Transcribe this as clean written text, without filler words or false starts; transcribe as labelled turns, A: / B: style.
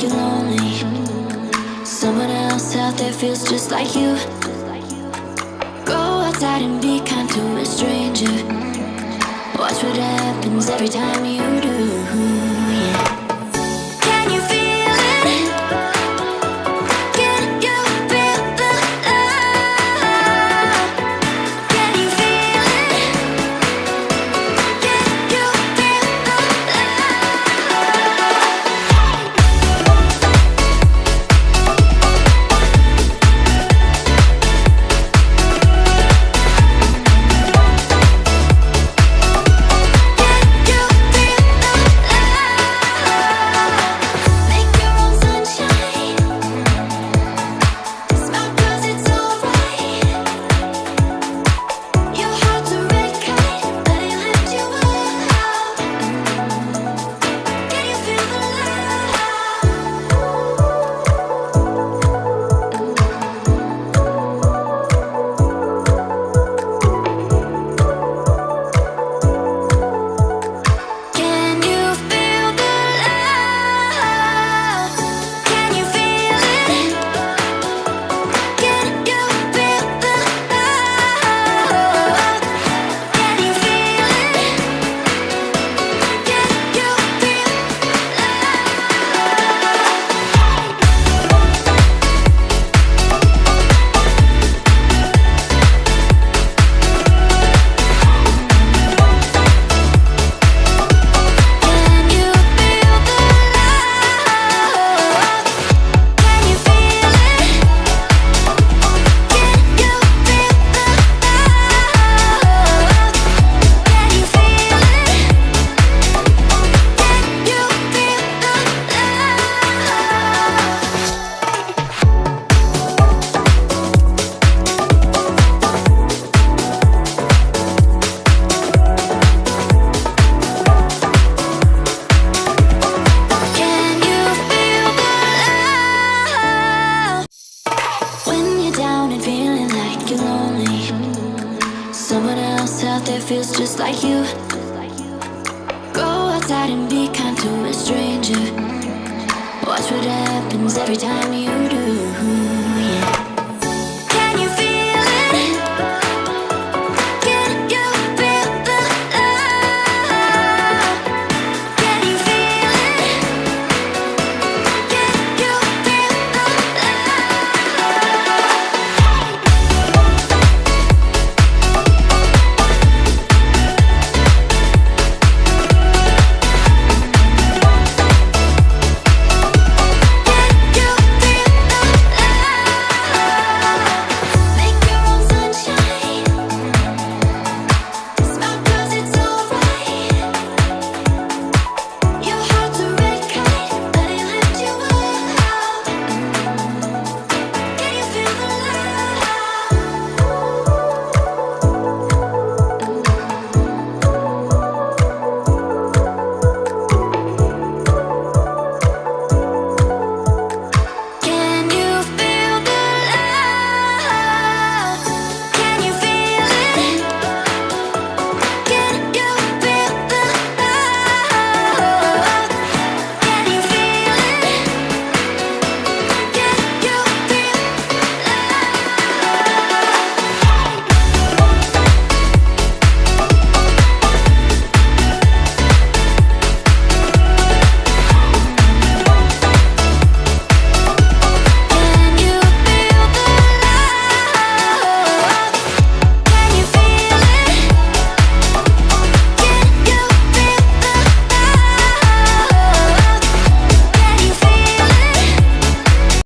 A: you're lonely. Someone else out there feels just like you. Go outside and be kind to a stranger. Watch what happens every time you do. Yeah. Can you feel it? Can you feel the love? Can you feel it? Can you feel the feels just like you. Go outside and be kind to a stranger. Watch what happens every time you